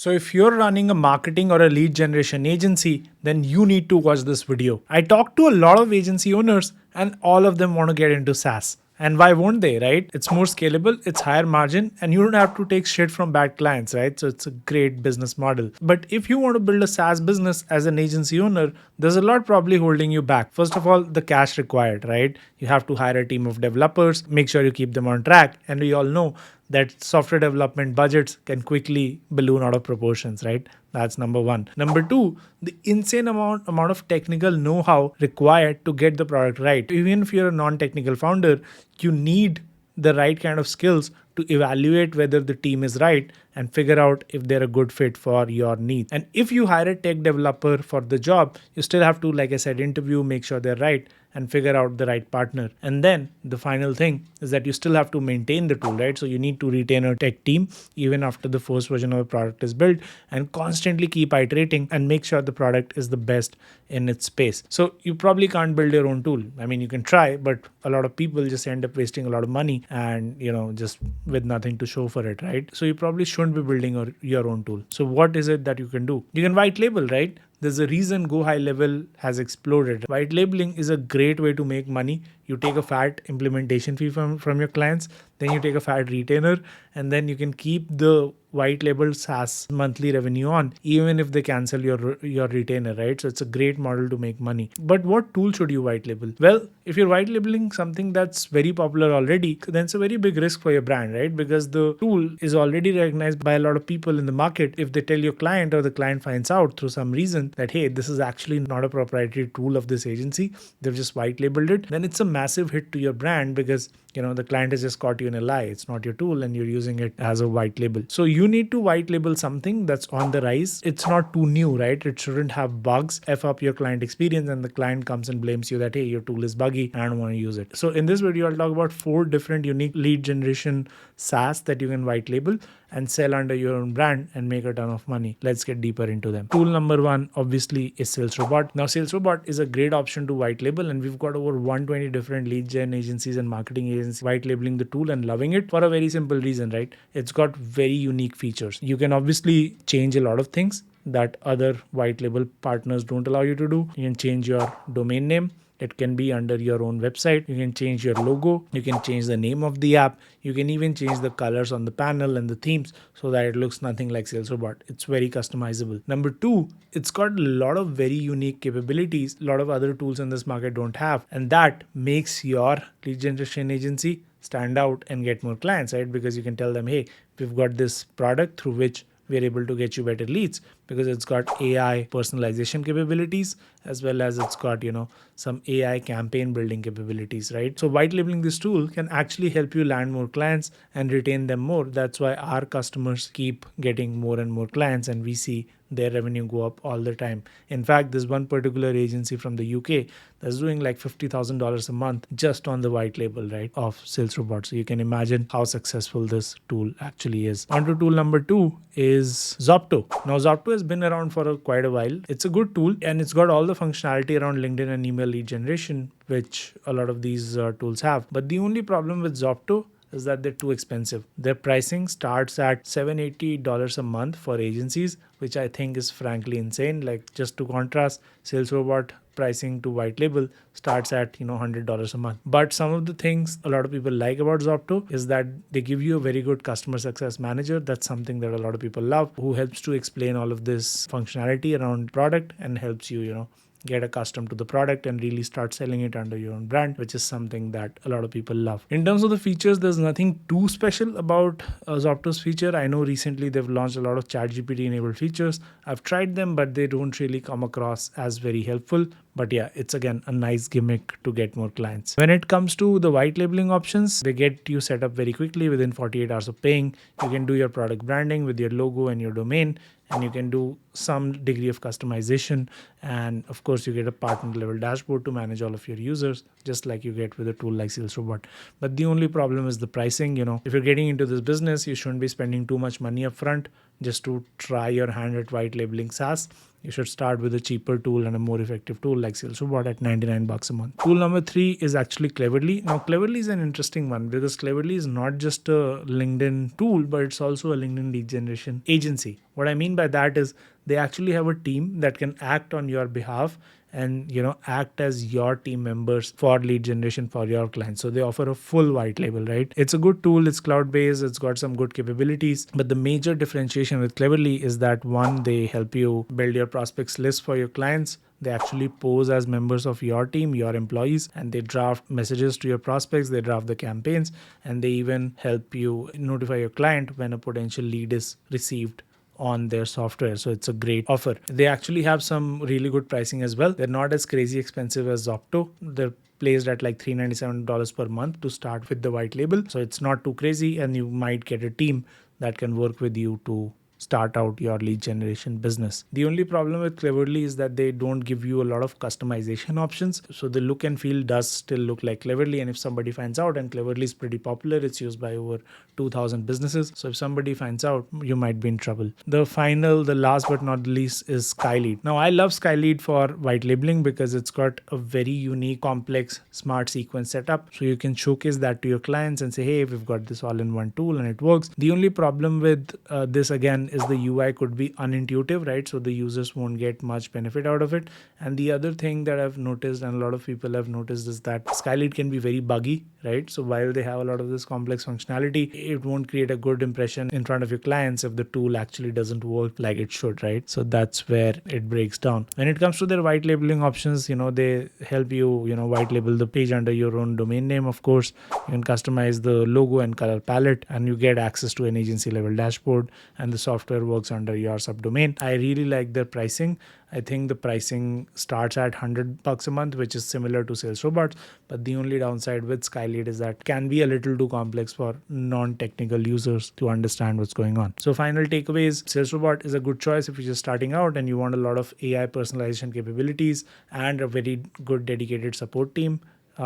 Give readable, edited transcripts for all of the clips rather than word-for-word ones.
So if you're running a marketing or a lead generation agency, then you need to watch this video. I talked to a lot of agency owners and all of them want to get into SaaS. And why won't they, right? It's more scalable, it's higher margin, and you don't have to take shit from bad clients, right? So it's a great business model. But if you want to build a SaaS business as an agency owner, there's a lot probably holding you back. First of all, the cash required, right? You have to hire a team of developers, make sure you keep them on track. And we all know that software development budgets can quickly balloon out of proportions, right? That's number one. Number two, the insane amount of technical know-how required to get the product right. Even if you're a non-technical founder, you need the right kind of skills to evaluate whether the team is right and figure out if they're a good fit for your needs. And if you hire a tech developer for the job, you still have to, like I said, interview, make sure they're right, and figure out the right partner. And then the final thing is that you still have to maintain the tool, right? So you need to retain a tech team even after the first version of the product is built and constantly keep iterating and make sure the product is the best in its space. So you probably can't build your own tool. I mean, you can try, but a lot of people just end up wasting a lot of money and, just with nothing to show for it, right? So you probably shouldn't be building your own tool. So what is it that you can do? You can white label, right? There's a reason Go High Level has exploded. White labeling is a great way to make money. You take a fat implementation fee from your clients, then you take a fat retainer, and then you can keep the white label SaaS monthly revenue on, even if they cancel your retainer, right? So it's a great model to make money. But what tool should you white label? Well, if you're white labeling something that's very popular already, then it's a very big risk for your brand, right? Because the tool is already recognized by a lot of people in the market. If they tell your client or the client finds out through some reason that, hey, this is actually not a proprietary tool of this agency, they've just white labeled it, then it's a massive hit to your brand because the client has just caught you in a lie. It's not your tool and you're using it as a white label. So you need to white label something that's on the rise. It's not too new, right? It shouldn't have bugs, F up your client experience, and the client comes and blames you that, hey, your tool is buggy and I don't want to use it. So in this video, I'll talk about 4 different unique lead generation SaaS that you can white label and sell under your own brand and make a ton of money. Let's get deeper into them. Tool number 1 obviously is Salesrobot. Now Salesrobot is a great option to white label, and we've got over 120 different lead gen agencies and marketing agencies white labeling the tool and loving it for a very simple reason, right? It's got very unique features. You can obviously change a lot of things that other white label partners don't allow you to do. You can change your domain name. It can be under your own website. You can change your logo. You can change the name of the app. You can even change the colors on the panel and the themes so that it looks nothing like Salesrobot. It's very customizable. Number 2, it's got a lot of very unique capabilities. A lot of other tools in this market don't have. And that makes your lead generation agency stand out and get more clients, right? Because you can tell them, hey, we've got this product through which we're able to get you better leads because it's got AI personalization capabilities as well as it's got, some AI campaign building capabilities, right? So white labeling this tool can actually help you land more clients and retain them more. That's why our customers keep getting more and more clients and we see their revenue go up all the time. In fact, there's one particular agency from the UK that's doing like $50,000 a month just on the white label, right, of Salesrobot. So you can imagine how successful this tool actually is. On to tool number 2 is Zopto. Now Zopto has been around for quite a while. It's a good tool and it's got all the functionality around LinkedIn and email lead generation, which a lot of these tools have. But the only problem with Zopto is that they're too expensive. Their pricing starts at $780 a month for agencies, which I think is frankly insane. Like, just to contrast, Salesrobot pricing to white label starts at $100 a month. But some of the things a lot of people like about Zopto is that they give you a very good customer success manager. That's something that a lot of people love, who helps to explain all of this functionality around product and helps you get accustomed to the product and really start selling it under your own brand, which is something that a lot of people love. In terms of the features, there's nothing too special about Zopto's feature. I know recently they've launched a lot of ChatGPT enabled features. I've tried them, but they don't really come across as very helpful. But yeah, it's again a nice gimmick to get more clients. When it comes to the white labeling options, they get you set up very quickly within 48 hours of paying. You can do your product branding with your logo and your domain, and you can do some degree of customization. And of course, you get a partner level dashboard to manage all of your users, just like you get with a tool like Salesrobot. But the only problem is the pricing. If you're getting into this business, you shouldn't be spending too much money upfront just to try your hand at white labeling SaaS, you should start with a cheaper tool and a more effective tool like Salesrobot at 99 bucks a month. Tool number 3 is actually Cleverly. Now, Cleverly is an interesting one because Cleverly is not just a LinkedIn tool, but it's also a LinkedIn lead generation agency. What I mean by that is they actually have a team that can act on your behalf and act as your team members for lead generation for your clients. So they offer a full white label, right? It's a good tool, it's cloud based, it's got some good capabilities, but the major differentiation with Cleverly is that one, they help you build your prospects list for your clients. They actually pose as members of your team, your employees, and they draft messages to your prospects, they draft the campaigns, and they even help you notify your client when a potential lead is received on their software. So it's a great offer. They actually have some really good pricing as well. They're not as crazy expensive as Zopto. They're placed at like $397 per month to start with the white label. So it's not too crazy, and you might get a team that can work with you to start out your lead generation business. The only problem with Cleverly is that they don't give you a lot of customization options. So the look and feel does still look like Cleverly. And if somebody finds out, and Cleverly is pretty popular, it's used by over 2000 businesses. So if somebody finds out, you might be in trouble. The last but not the least is Skylead. Now, I love Skylead for white labeling because it's got a very unique, complex, smart sequence setup. So you can showcase that to your clients and say, hey, we've got this all in one tool and it works. The only problem with this again is the UI could be unintuitive, right? So the users won't get much benefit out of it. And the other thing that I've noticed, and a lot of people have noticed, is that Skylead can be very buggy, right? So while they have a lot of this complex functionality, it won't create a good impression in front of your clients if the tool actually doesn't work like it should, right? So that's where it breaks down. When it comes to their white labeling options, they help you, white label the page under your own domain name, of course. You can customize the logo and color palette, and you get access to an agency level dashboard, and the software works under your subdomain. I really like their pricing. I think the pricing starts at $100 a month, which is similar to Salesrobot. But the only downside with Skylead is that it can be a little too complex for non-technical users to understand what's going on. So final takeaways, Salesrobot is a good choice if you're just starting out and you want a lot of AI personalization capabilities and a very good dedicated support team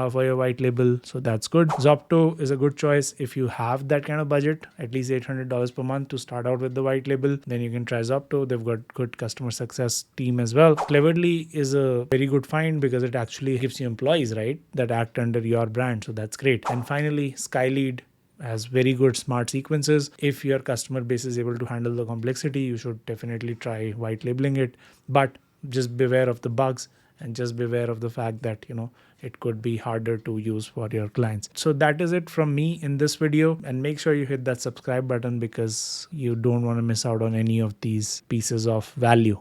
for your white label. So that's good. Zopto is a good choice if you have that kind of budget, at least $800 per month to start out with the white label. Then you can try Zopto. They've got good customer success team as well. Cleverly is a very good find because it actually gives you employees, right, that act under your brand. So that's great. And finally, Skylead has very good smart sequences. If your customer base is able to handle the complexity, you should definitely try white labeling it. But just beware of the bugs, and just beware of the fact that it could be harder to use for your clients. So that is it from me in this video, and make sure you hit that subscribe button because you don't want to miss out on any of these pieces of value.